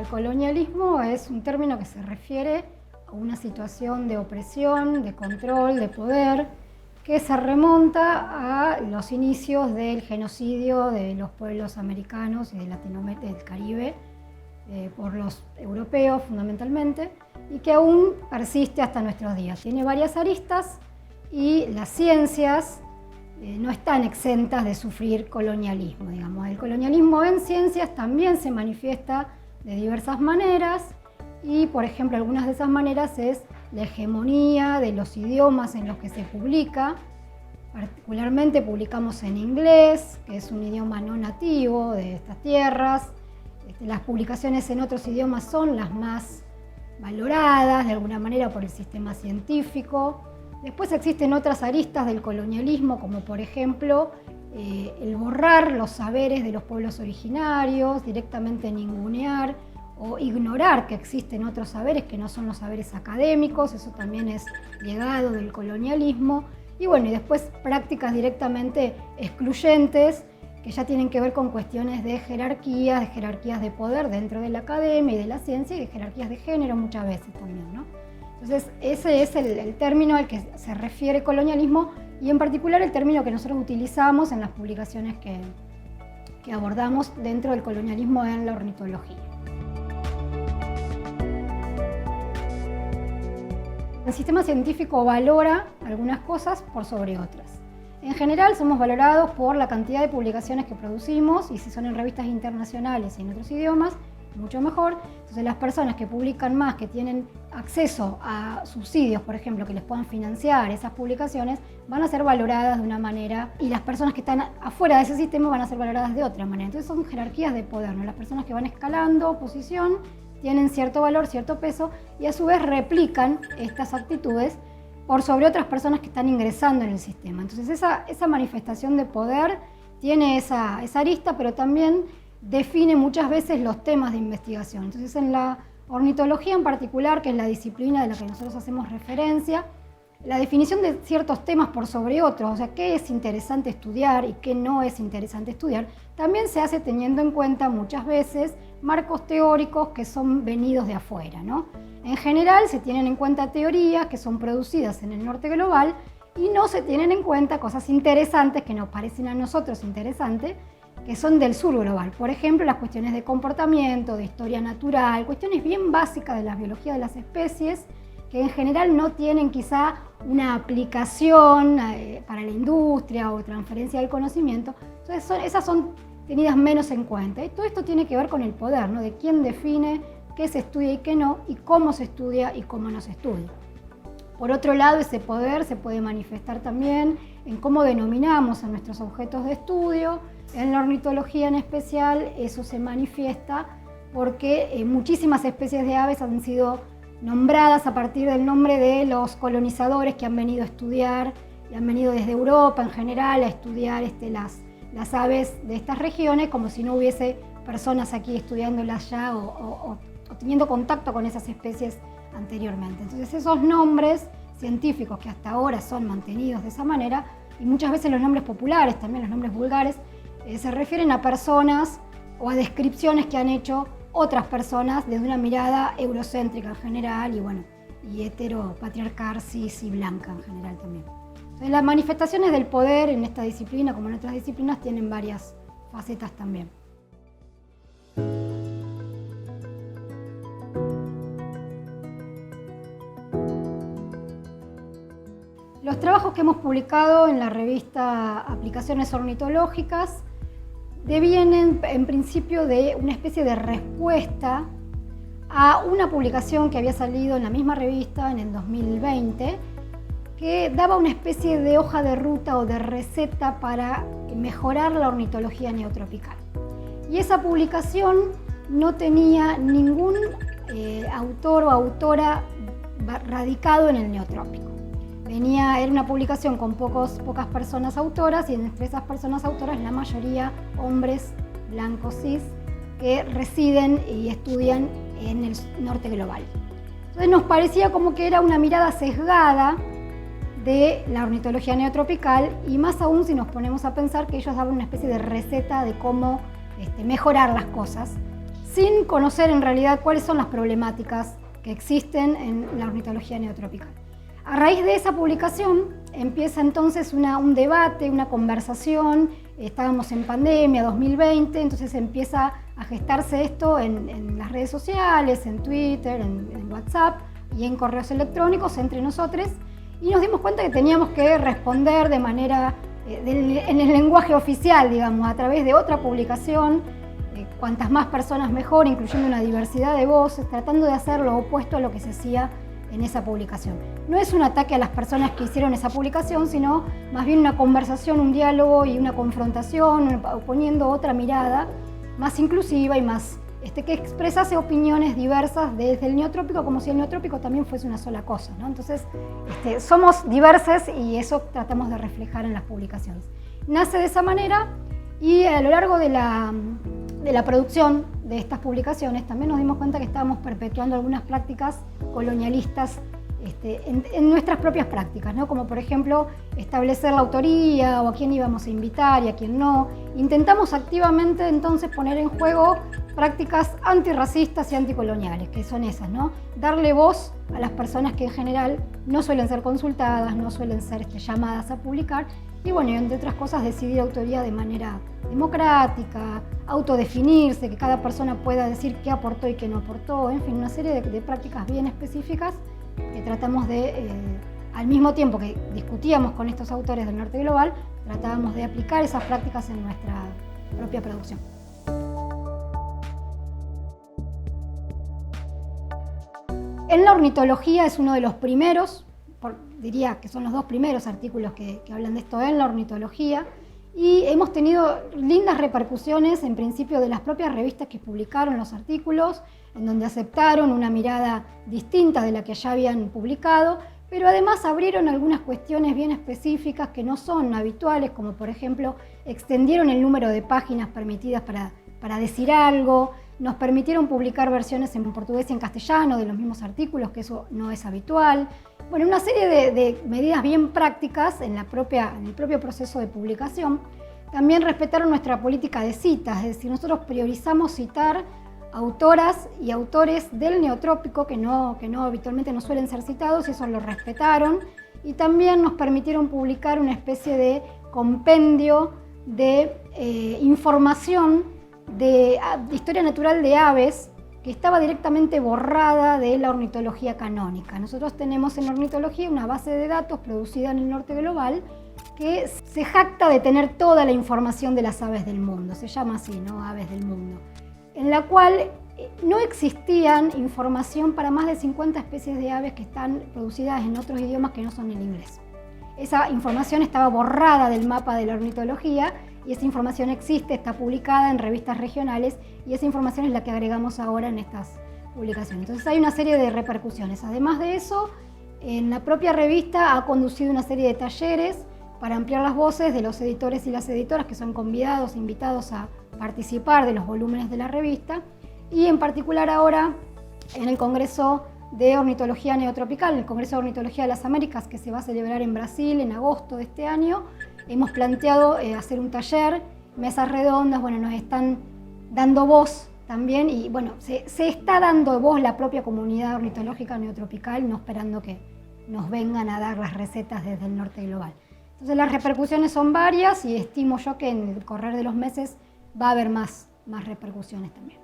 colonialismo es un término que se refiere a una situación de opresión, de control, de poder, que se remonta a los inicios del genocidio de los pueblos americanos y de Latinoamérica, del Caribe, por los europeos fundamentalmente, y que aún persiste hasta nuestros días. Tiene varias aristas y las ciencias no están exentas de sufrir colonialismo, digamos. El colonialismo en ciencias también se manifiesta de diversas maneras y, por ejemplo, algunas de esas maneras es la hegemonía de los idiomas en los que se publica. Particularmente publicamos en inglés, que es un idioma no nativo de estas tierras. Las publicaciones en otros idiomas son las más valoradas de alguna manera por el sistema científico. Después existen otras aristas del colonialismo, como por ejemplo el borrar los saberes de los pueblos originarios, directamente ningunear o ignorar que existen otros saberes que no son los saberes académicos. Eso también es legado del colonialismo. Y bueno, y después prácticas directamente excluyentes que ya tienen que ver con cuestiones de jerarquías de poder dentro de la academia y de la ciencia y de jerarquías de género muchas veces también, ¿no? Entonces, ese es el término al que se refiere colonialismo y en particular el término que nosotros utilizamos en las publicaciones que abordamos dentro del colonialismo en la ornitología. El sistema científico valora algunas cosas por sobre otras. En general somos valorados por la cantidad de publicaciones que producimos y si son en revistas internacionales y en otros idiomas, mucho mejor. Entonces las personas que publican más, que tienen acceso a subsidios, por ejemplo, que les puedan financiar esas publicaciones, van a ser valoradas de una manera y las personas que están afuera de ese sistema van a ser valoradas de otra manera. Entonces son jerarquías de poder, ¿no? Las personas que van escalando posición tienen cierto valor, cierto peso y a su vez replican estas actitudes por sobre otras personas que están ingresando en el sistema. Entonces esa manifestación de poder tiene esa arista, pero también define muchas veces los temas de investigación. Entonces en la ornitología en particular, que es la disciplina de la que nosotros hacemos referencia, la definición de ciertos temas por sobre otros, o sea, qué es interesante estudiar y qué no es interesante estudiar, también se hace teniendo en cuenta muchas veces marcos teóricos que son venidos de afuera, ¿no? En general se tienen en cuenta teorías que son producidas en el norte global y no se tienen en cuenta cosas interesantes que nos parecen a nosotros interesantes, que son del sur global. Por ejemplo, las cuestiones de comportamiento, de historia natural, cuestiones bien básicas de la biología de las especies, que en general no tienen quizá una aplicación para la industria o transferencia del conocimiento. Entonces esas son tenidas menos en cuenta. Y todo esto tiene que ver con el poder, ¿no? De quién define qué se estudia y qué no, y cómo se estudia y cómo no se estudia. Por otro lado, ese poder se puede manifestar también en cómo denominamos a nuestros objetos de estudio. En la ornitología en especial eso se manifiesta porque muchísimas especies de aves han sido nombradas a partir del nombre de los colonizadores que han venido a estudiar y han venido desde Europa en general a estudiar las aves de estas regiones, como si no hubiese personas aquí estudiándolas ya o teniendo contacto con esas especies anteriormente. Entonces esos nombres científicos que hasta ahora son mantenidos de esa manera, y muchas veces los nombres populares, también los nombres vulgares, se refieren a personas o a descripciones que han hecho otras personas desde una mirada eurocéntrica en general y bueno, y heteropatriarcal, cis y blanca en general también. Entonces, las manifestaciones del poder en esta disciplina, como en otras disciplinas, tienen varias facetas también. Los trabajos que hemos publicado en la revista Aplicaciones Ornitológicas devienen en principio de una especie de respuesta a una publicación que había salido en la misma revista en el 2020 que daba una especie de hoja de ruta o de receta para mejorar la ornitología neotropical. Y esa publicación no tenía ningún autor o autora radicado en el neotrópico. Era una publicación con pocas personas autoras y entre esas personas autoras la mayoría hombres blancos cis que residen y estudian en el norte global. Entonces nos parecía como que era una mirada sesgada de la ornitología neotropical y más aún si nos ponemos a pensar que ellos daban una especie de receta de cómo mejorar las cosas sin conocer en realidad cuáles son las problemáticas que existen en la ornitología neotropical. A raíz de esa publicación empieza entonces un debate, una conversación. Estábamos en pandemia, 2020, entonces empieza a gestarse esto en las redes sociales, en Twitter, en WhatsApp y en correos electrónicos entre nosotros, y nos dimos cuenta que teníamos que responder de manera, en el lenguaje oficial, digamos, a través de otra publicación, cuantas más personas mejor, incluyendo una diversidad de voces, tratando de hacer lo opuesto a lo que se hacía en esa publicación. No es un ataque a las personas que hicieron esa publicación, sino más bien una conversación, un diálogo y una confrontación, poniendo otra mirada más inclusiva y más que expresase opiniones diversas desde el neotrópico, como si el neotrópico también fuese una sola cosa, ¿no? Entonces, somos diversos y eso tratamos de reflejar en las publicaciones. Nace de esa manera y a lo largo de la producción de estas publicaciones también nos dimos cuenta que estábamos perpetuando algunas prácticas colonialistas en nuestras propias prácticas, ¿no? Como por ejemplo establecer la autoría o a quién íbamos a invitar y a quién no. Intentamos activamente entonces poner en juego prácticas antirracistas y anticoloniales, que son esas, ¿no? Darle voz a las personas que en general no suelen ser consultadas, no suelen ser llamadas a publicar, y bueno, y entre otras cosas decidir autoría de manera democrática, autodefinirse, que cada persona pueda decir qué aportó y qué no aportó, en fin, una serie de prácticas bien específicas que tratamos de, al mismo tiempo que discutíamos con estos autores del norte global, tratábamos de aplicar esas prácticas en nuestra propia producción. En la ornitología es uno de los primeros, diría que son los dos primeros artículos que hablan de esto en la ornitología, y hemos tenido lindas repercusiones en principio de las propias revistas que publicaron los artículos, en donde aceptaron una mirada distinta de la que ya habían publicado, pero además abrieron algunas cuestiones bien específicas que no son habituales, como por ejemplo extendieron el número de páginas permitidas para decir algo, nos permitieron publicar versiones en portugués y en castellano de los mismos artículos, que eso no es habitual. Bueno, una serie de medidas bien prácticas en el propio proceso de publicación. También respetaron nuestra política de citas, es decir, nosotros priorizamos citar autoras y autores del neotrópico que no habitualmente no suelen ser citados, y eso lo respetaron. Y también nos permitieron publicar una especie de compendio de información de historia natural de aves que estaba directamente borrada de la ornitología canónica. Nosotros tenemos en la ornitología una base de datos producida en el norte global que se jacta de tener toda la información de las aves del mundo, se llama así, ¿no? Aves del mundo, en la cual no existían información para más de 50 especies de aves que están producidas en otros idiomas que no son el inglés. Esa información estaba borrada del mapa de la ornitología, y esa información existe, está publicada en revistas regionales, y esa información es la que agregamos ahora en estas publicaciones. Entonces hay una serie de repercusiones. Además de eso, en la propia revista ha conducido una serie de talleres para ampliar las voces de los editores y las editoras que son invitados a participar de los volúmenes de la revista, y en particular ahora en el Congreso de Ornitología Neotropical, el Congreso de Ornitología de las Américas, que se va a celebrar en Brasil en agosto de este año. Hemos planteado hacer un taller, mesas redondas, bueno, nos están dando voz también, y bueno, se está dando voz la propia comunidad ornitológica neotropical, no esperando que nos vengan a dar las recetas desde el norte global. Entonces las repercusiones son varias, y estimo yo que en el correr de los meses va a haber más repercusiones también.